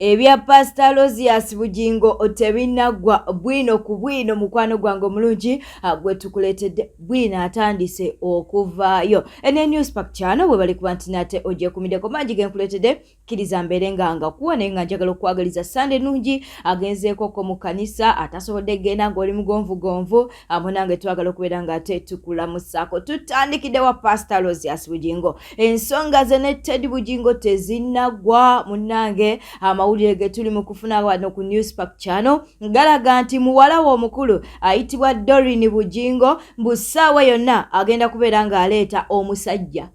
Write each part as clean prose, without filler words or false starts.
Ebya Pastor Lozias Bugingo tebinaggwa bwino ku bwino mukwano gwange omulungi gwe tukuleetedde bwino atandise okuvaayo. Ene Newspack channel bwe bali kuba nti nate ojja kumiddeko mangi ge nkuleetedde kkiriza mbeere nga kuwa naye nga njagala okwagaliza Sunday nungi agenzeekoko mu kanisa atasobodde genda ng'oli mugonvugonvu amo nange twagala okubeera nga ate tukulamusaako. Tutandikidde wa Pastor Lozias Bugingo. Ensonga ze ne Ted Bugingo tezinaggwa munnange amawulire ge tuli mu kufuna wano ku Newspack channel galaga nti muwala wo omukulu ayitibwa Doreen Bugingo mbu ssaawa yonna agenda kubeera ng'aleeta omusajja.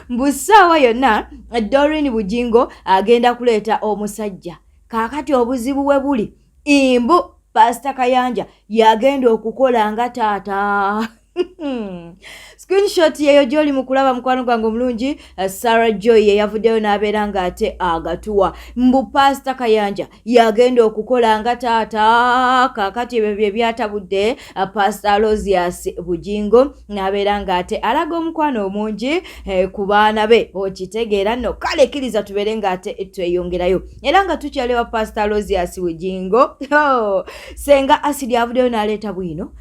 Mbu ssaawa yonna Doreen Bugingo agenda kuleeta omusajja. Kaakati obuzibu we buli imbu Pastor Kayanja yagenda okukola nga taata. Screenshot yeyo gy'oli mu kulaba mukwano gwange omulungi Sarah Joy yavuddeyo n'abeera ng'ate agatuwa mbu Pastor Kayanja yagenda okukola nga taata. Kaakati ebyo bye byatabudde Pastor Lozias Bugingo n'abeera ng'ate alaga omukwano omungi ku baana be okitegeera nno kale kkiriza tubeere ng'ate tweyongerayo era nga tukyalewa Pastor Lozias Bugingo. Senga Asidi avuddeyo n'aleeta bwino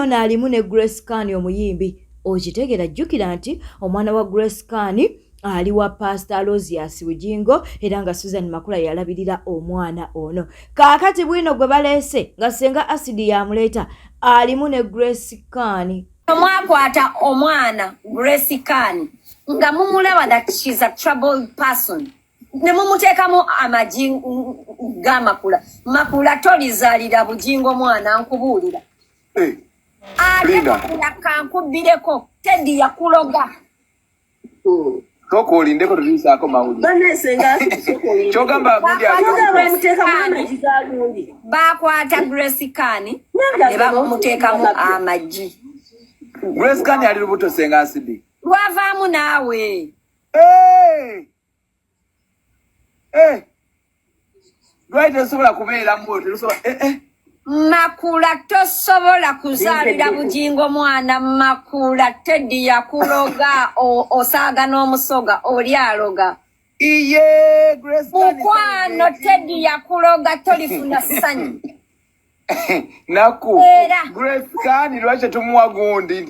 n'alimu ne Grace Kani omuyimbi okitegeera jjukira nti omwana wa Grace Kani ali wa Pastor Lozias Bugingo era nga Susan Makula yalabirira omwana ono. Kaakati bwino gwe baleese nga Senga Asidi yamuleeta alimu ne Grace Kani. Mwakwata omwana Grace Kani nga mumulaba that she's a troubled person. Ne mumuteekamu amagi ga Makula tolizaalira Bugingo mwana nkubuulira. Kankubireko Teddy yakuloga. Toko olindeko tulisaako mawuli. Kyogamba gundi bakwata Grace Kani ne bamuteekamu amagi. Grace Kani ali lubuto Senga Asidi. Lwavaamu naawe. Lwaki tosobola kubeera mwoto Makula tosobola kuzaalira Bugingo mwana Makula Teddy yakuloga osaaga n'omusoga oli aloga. Iye Grace Kani mukwano Teddy yakuloga tolifuna ssanyu. Naku Grace Kani lwaki tumuwa gundi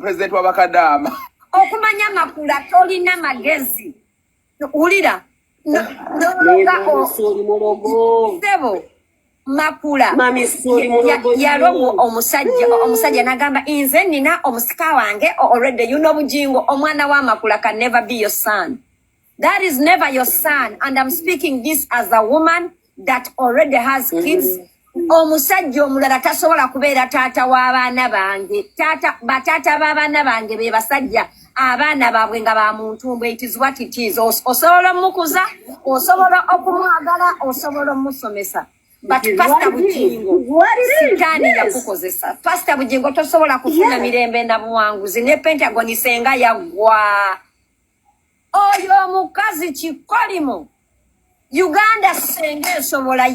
president wa Bakadama. Okumanya Makula tolina magezi. Ulira Sebo Makula yalomu omusajja nagamba inze nina omusika wange already you know Bugingo omwana wa Makula can never be your son. That is never your son, and I'm speaking this as a woman that already has kids. Omusajja omulala tasobola kubeera taata w'abaana bange. Bataata b'abaana bange be basajja abaana baabwe nga ba muntu mbwe. It is what it is. Osobola mukuza, osobola okumwagala, osobola musomesa. But Pastor Bugingo sitaani yakukozesa. Pastor Bugingo tosobola kufuna mirembe na buwanguzi ne Pentagon Senga yaggwa. Oyo mukazi kikolimo Uganda Senga esobola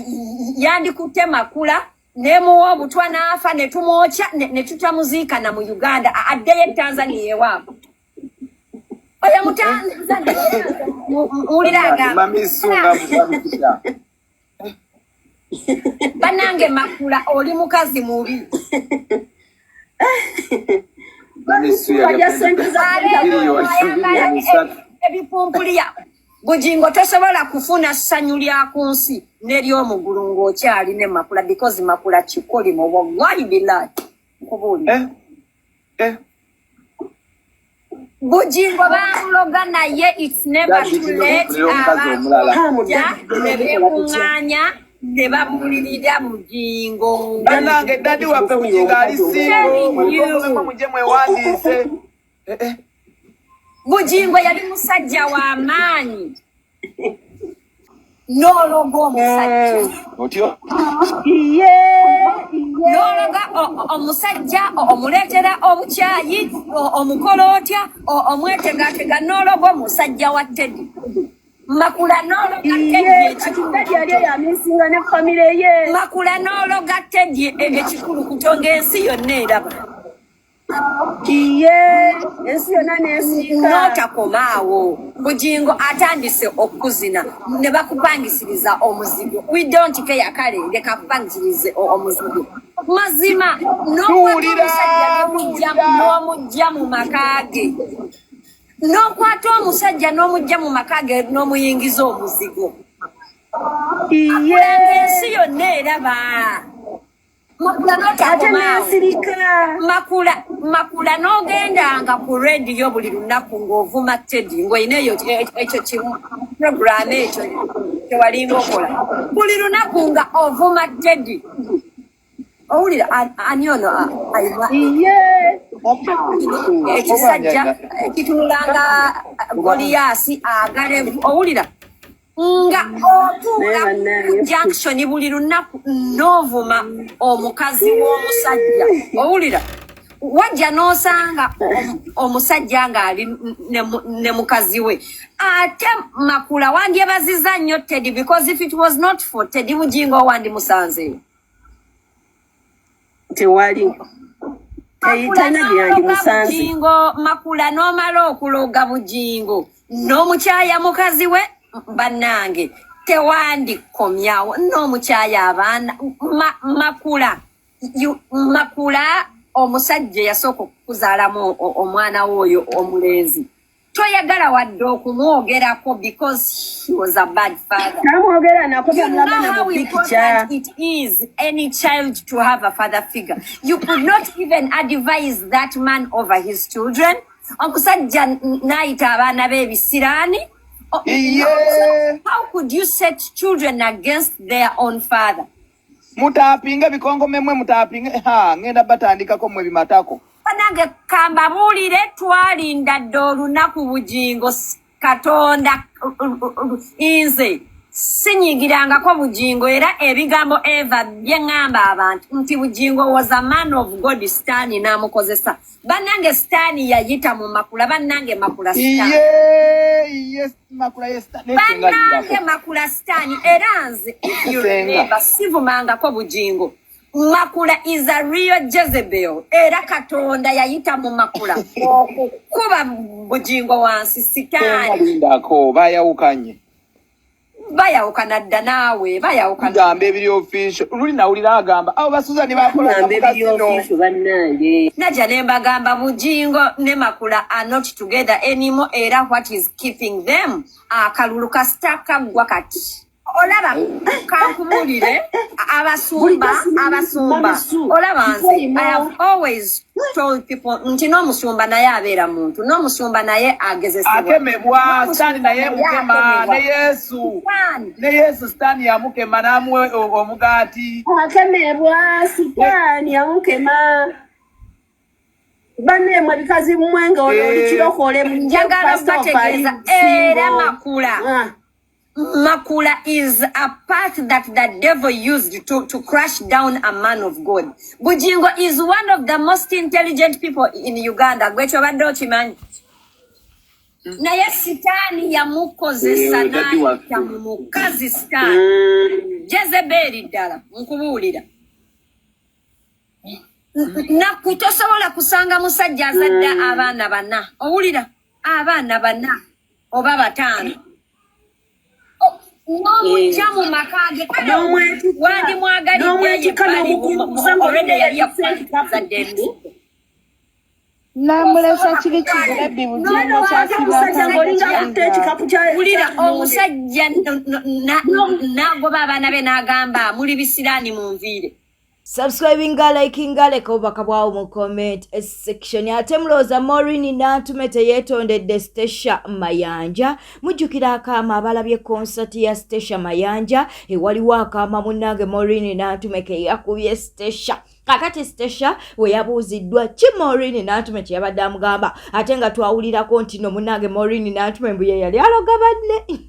yandikutte Makula nemuwa obutwa n'afa ne tumwokya ne tutamuziika na mu Uganda addeyo Tanzania ewaabwe. Oyo Mutanzania muliraga banange Makula oli mukazi mubi. Ebipumpulia Bugingo tosobola kufuna ssanyu lya ku nsi n'ery'omugulu ng'okyali ne Makula because Makula kikolimo wallahi billahi nkubuulira. Bugingo bamuloga naye it's never too late. Ne beekuŋŋaanya ne babulirira Bugingo. Banange dadi waffe Bugingo ali singo muje mwewandiise. Bugingo yali musajja wa maanyi. N'ologa omusajja. Otyo? N'ologa omusajja omuleetera obukyayi omukola otya omwetegatega n'ologa omusajja wa Teddy. Makula n'ologa Teddy Makula n'ologa Teddy ekikulu kutonga ensi yonna eraba. ensi yonna n'esirika. N'otakomaawo Bugingo atandise okuzina ne bakupangisiriza omuzigo. We don't care kale leka kupangisirize omuzigo. Mazima n'omusajja n'omujja mu makage. N'okwata omusajja n'omujja mu makage n'omuyingiza omuzigo. Ensi yonna eraba. Makula n'ogendanga ku radio buli lunaku ng'ovuma Teddy ng'olina ekyo program ekyo kyewalinga okola buli lunaku nga ovuma Teddy owulira ani ono ekisajja kitunulanga Goliath agalevu owulira nga otuula junction buli lunaku n'ovuma omukazi w'omusajja owulira wajja n'osanga omusajja ng'ali ne mukazi we ate Makula wandyebaziza nnyo Teddy because if it was not for Teddy Bugingo wandimusanzeyo tewali Bugingo Makula n'omala okuloga Bugingo n'omukyaya mukazi we bannange tewandikomyawo n'omukyaya abaana Makula omusajja yasooka okuzaalamu omwana w'oyo omulenzi toyagala wadde okumwogerako because he was a bad father. You know how important it is any child to have a father figure. You could not even advise that man over his children. Omusajja n'ayita abaana b'ebisiraani. How could you set children against their own father? Mutapinga bikongo memwe mutapinga ngenda batandikako mwe bimatako. Panange kamba bulire twalinda olunaku Bugingo Katonda inze sinyigirangako Bugingo era ebigambo Eva byengamba abantu nti Bugingo was a man of God Stani namukozesa banange Stani yayita mu Makula banange Makula Stani yes Makula yes banange Makula Stani era nze if you remember sivumangako Bugingo Makula is a real Jezebel era Katonda yayita mu Makula kuba Bugingo wansi Sitani ndako bayawukanye bayawukana dda naawe bayawukana gamba ebiri official luli nawulira agamba abo basuzani bakola ebiri official bannange najja ne mbagamba Bugingo ne Makula are not together anymore era what is keeping them akalulu kasitaka gwa kati olaba kankumulire abasumba olaba nze I have always told people nti n'omusumba naye abeera muntu n'omusumba naye agezesebwa akemebwa Stani naye mukema ne Yesu Stani yamukema namwe omugati akemebwa Stani yamukema banne mwe bikazi mmwenga oli kirokole njagala bategeeza era Makula is a path that the devil used to crush down a man of God. Bugingo is one of the most intelligent people in Uganda. Gwecho badde okimanyi. Naye Sitani yamukozesa n'ayita mu mukazi Sitani. Jezebeli ddala nkubuulira. Nakutosobola kusanga musajja azadde abaana bana. Owulira abaana bana oba bataano. N'omujja mu makage wandi mwagalidde yali yakuazadde namulesa kiri kigulabi Bugingo wulira omusajja n'agoba abaana be n'agamba muli bisiraani munviire. Subscribing liking leka obubaka bwawo mu comment section ate mulooza Maureen Nantume teyetondedde Stesha Mayanja mujjukira akaama abalabye concert ya Stesha Mayanja ewaliwo akaama munnange Maureen Nantume ke yakubye Stesha kakati Stesha we yabuuziddwa ki Maureen Nantume kye yabadde amugamba ate nga twawulirako nti no munnange Maureen Nantume mbuye yali aloga banne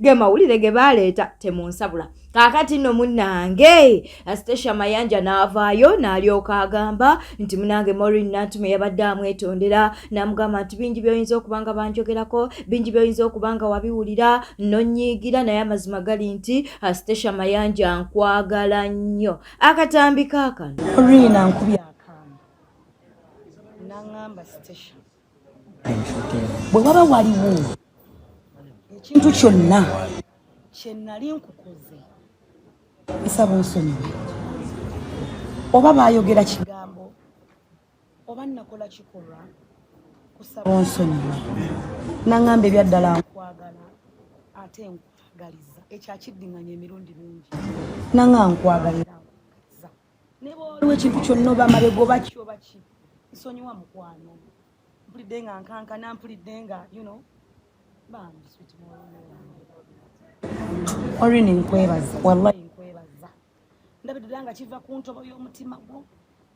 ge mawulire ge baleeta temunsabula kakati no munnange Stesha Mayanja n'avaayo n'alyoka agamba nti munnange Maureen Nantume yabadde amwetondera n'amugamba nti bingi by'oyinza okubanga banjogerako bingi by'oyinza okubanga wabiwulira nonyiigira naye amazima gali nti Stesha Mayanja nkwagala nnyo akatambi kaakano Rina nkubya akaama gamba station bwe waba waliwo ekintu kyonna kye nali nkukoze nsaba onsonyiwe oba baayogera kigambo oba nakola kikolwa kusaba onsonyiwe naŋŋamba ebyaddala nkwagala ate nkwagaliza ekyakiddinganya emirundi mingi naŋŋa nkwagalira ne bw'oliwo ekintu kyonna oba mabega oba ki oba ki nsonyiwa mukwano mpulidde nga nkankana mpulidde nga bambi switi olwini nkwebaza wallahi nkwebaza ndabira ddala nga kiva ku ntobo y'omutima gwo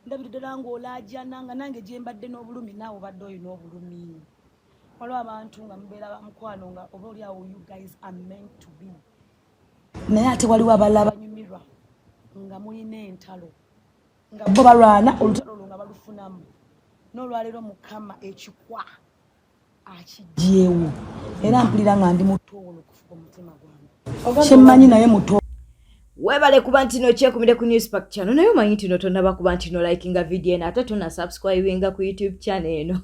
ndabira ddala ng'olaajana nga nange gye mbadde n'obulumi naawe obadde oyo n'obulumi waliwo abantu nga mubeera bamukwano nga oba oliawo you guys are meant to be naye ate waliwo abalala banyumirwa nga mulina entalo nga bo balwana olutalo olwo nga balufunamu n'olwaleero mukama ekikwa akijjeewo era mpulira nga ndi mutoolo okufuka omutima gwange kyemmanyi naye mutoolo webale kuba ntino kyekumire ku Newspack channel naye omanyi ntino tonnaba kuba ntino likinga video eno ate tonna subscribinga ku YouTube channel eno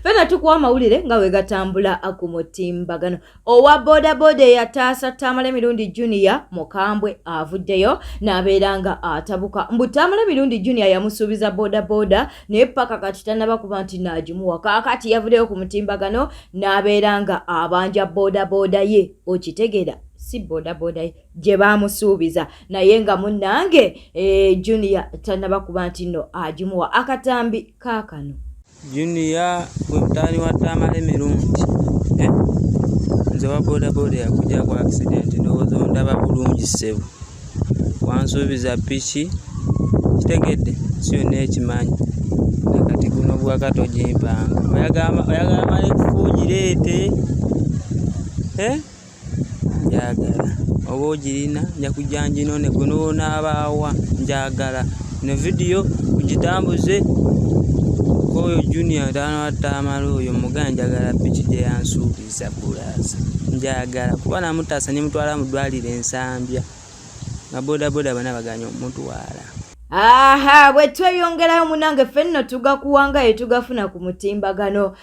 fena tukuwa amawulire nga wegatambula ku mutimbagano owa bodaboda eyataasa Tamale Mirundi Junior Mukambwe avuddeyo n'abeera nga atabuka mbu Tamale Mirundi Junior yamusuubiza bodaboda naye paka kati tannaba kuba nti naagimuwa kaakati yavuddeyo ku mutimbagano n'abeera nga abanja bodaboda ye okitegeera si bodaboda gye baamusuubiza naye nga munnange Junior tannaba kuba nti nno agimuwa akatambi kaakano Junior gwe mutaani wa Tamale Mirundi nze wa bodaboda yakujja ku accident ndowooza ondaba bulungi ssebo wansuubiza piki kitegedde si yonna ekimanyi nakati guno gwakato gimpanga oyagala malekufu gireete njagala oba ogirina njakujja nginone gwe n'onaabaawa njagala ino vidiyo kugitambuze koyo Junior mutaani wa Tamale oyo muganda njagala piki gye yansuubiza bulaasa njagala kuba namutaasa ne mutwala mu ddwaliro Ensambya nga bodaboda bana baganya omutwala bwe tweyongerayo munange ffenno tugakuwangayo tugafuna ku mutimbagano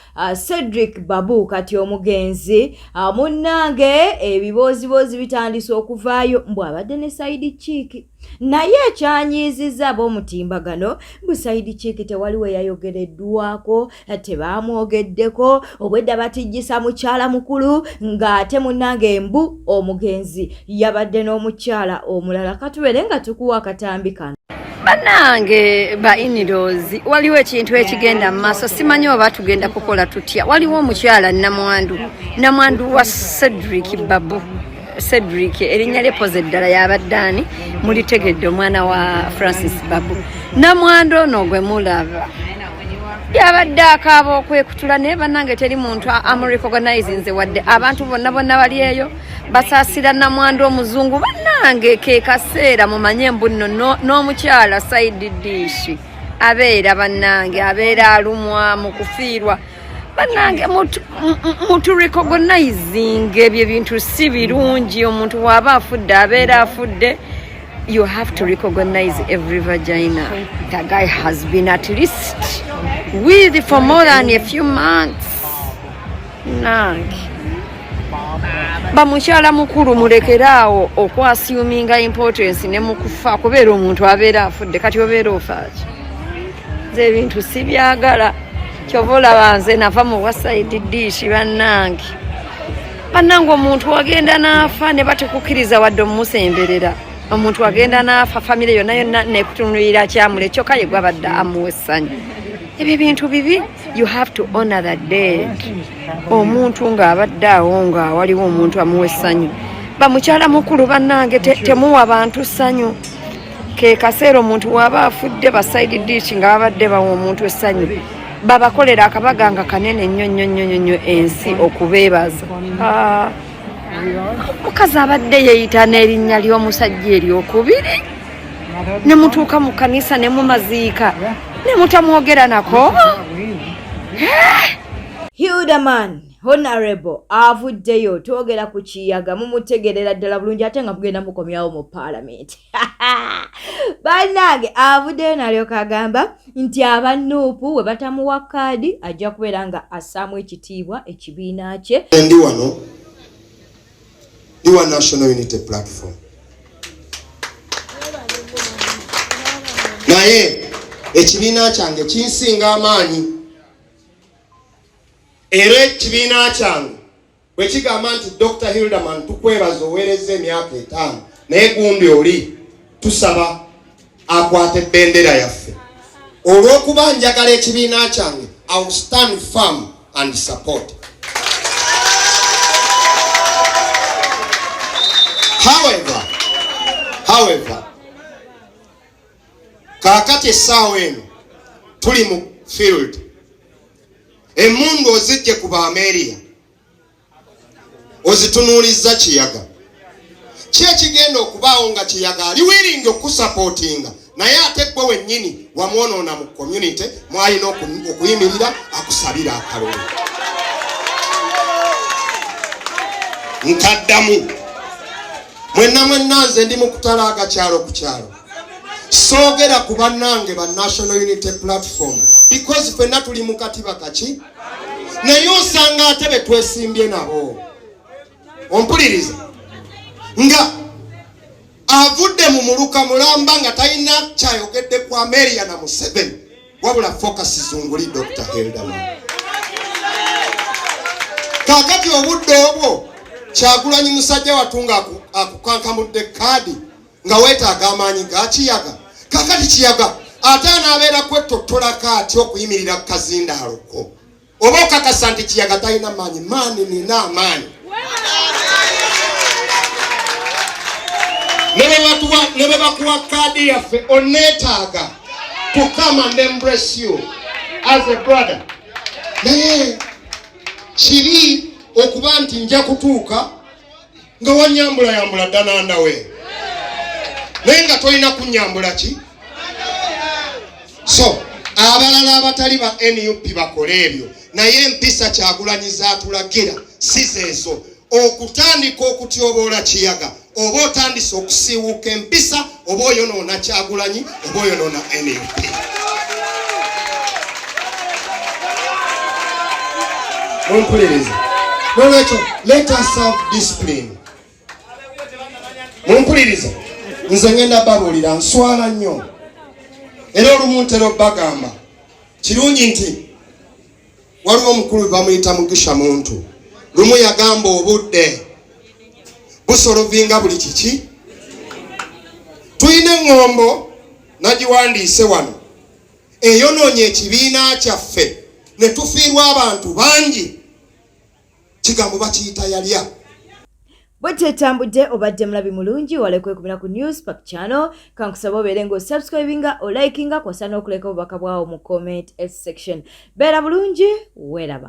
Cedric Babu kati omugenzi munnange ebiboozibozi bitandise okuvaayo mbu abadde ne Saidi Chiiki naye ekyanyiizizza ab'omutimbagano mbu Saidi Chiiki tewaliwo yayogereddwako tebaamwogeddeko obwedda batijjisa mukyala mukulu ng'ate munnange mbu omugenzi yabadde n'omukyala omulala katubeere nga tukuwa akatambi kano Banange ba inirozi waliwo ekintu ekigenda mu maaso simanyi oba tugenda kukola tutya waliwo omukyala namwandu wa Cedric Babu Cedric erinnya lyepoze ddala yabaddaani mulitegedde omwana wa Francis Babu namwandu ono gwe mulaba yabadde akaaba okwekutula naye bannange teri muntu amurecognize wadde abantu bonna bali eyo basaasira namwandu omuzungu bannange ke kaseera mumanye mbu nno n'omukyala Saidi Dishi abeera bannange abeera alumwa mu kufiirwa bannange mutu recognizing ebyo bintu si birungi omuntu waba afudde abeera afudde you have to recognize every vagina. The guy has been at least with for more than a few months. Bamukyala mukulu mulekeraawo okwasiuminga importance ne mukufa kubeera omuntu abeera afudde kati obeera ofaaki nze ebintu si byagala kyova olaba nze nava mu Saidi Dishi bannange omuntu wagenda n'afa ne batekukkiriza wadde omusemberera omuntu wagenda n'afa famire yonna nekutunulira kyamule kyokka ye gwabadde amuwa essanyu ebyo bintu bibi you have to honor the dead omuntu ng'abadde awo nga waliwo omuntu amuwa essanyu bamukyala mukulu bannange temuwa bantu ssanyu ke kaseera omuntu waba afudde ba Saidi Dishi nga babadde bawa omuntu essanyu babakolera akabaga nga kanene nnyo ensi okubeebaza mukazi abadde yeeyita n'erinnya ly'omusajja eryokubiri ne mutuuka mu kanisa ne mumaziika ne mutamwogera nako Hildaman Honorable avuddeyo twogera ku Kiyaga mumutegerera ddala bulungi ate nga mugenda mukomyawo mu Parliament. Bannange avuddeyo n'alyoka agamba nti abanuupu we batamuwa kaadi ajja kubeera nga assaamu ekitiibwa ekibiina kye. Ndi wano ndi wa National Unity Platform. Naye ekibiina kyange kinsinga amaanyi. Era ekibiina kyange bwe kigamba nti Dr. Hilderman tukwebaza oweereza emyaka 5 naye gundi oli tusaba akwate bendera yaffe. Olw'okuba njagala ekibiina kyange, I will stand firm and support. However, kakati essaawa eno tuli mu field. Emundu ozijje ku Baameria ozitunuulizza Kiyaga. Ki ekigenda okubaawo nga Kiyaga ali willing okusupportinga naye ate gwe wennyini wamwonoona mu community mwalina okuyimirira akusabira akalulu. Nkaddamu mwenna nze ndi mu kutalaaga kyalo ku kyalo. Soogera ku bannange ba National Unity Platform because ffenna tuli mu katiba kaki naye osanga ate be twesimbye nabo. Ompuliriza nga avudde mu muluka mulamba nga talina kyayogedde ku Ameria na Museveni wabula focus zunguli Dr. Hilderman. Kakati obudde obwo Kyagulanyi musajja watunga akukankamudde kaadi nga weetaaga amaanyi ga Kiyaga. Kakati Kiyaga ate anaabeera kwetottola kaati okuyimirira ku kazindaalo ko. Oba okakasa nti Kiyaga talina maanyi, maani nina amaanyi. Ne bwe bakuwa kaadi yaffe oneetaaga to come and embrace you as a brother. Naye kiri okuba nti nja kutuuka nga wanyambula ddananda we naye nga tolina kunyambula ki. So abalala abatali ba NUP bakole ebyo naye empisa Kyagulanyi zaatulagira si zeezo. Okutandika okutyoboola Kiyaga oba otandise okusiiwuuka empisa oba oyonoona Kyagulanyi oba oyonoona NUP. Mumpuliriza. Nolwekyo let us have discipline. Mumpuliriza. Nze ngenda babuulira nswala nnyo. Era olumu ntera bagamba kirungi nti waliwo omukulu bamuyita Mugisha Muntu. Lumu yagamba obudde busolovinga buli kiki. Tuyina eŋŋombo nagiwandiise wano eyonoonye ekibiina kyaffe ne tufiirwa abantu bangi. Kigambo bakiyita yalya. Bwetetambudde obadde mulabi mulungi walekwekubira ku News Pack Channel. Kankusaba obeere ng'osubscribinga olikinga kwasa n'okuleka obubaka bwawo mu comment section. Beera bulungi weeraba.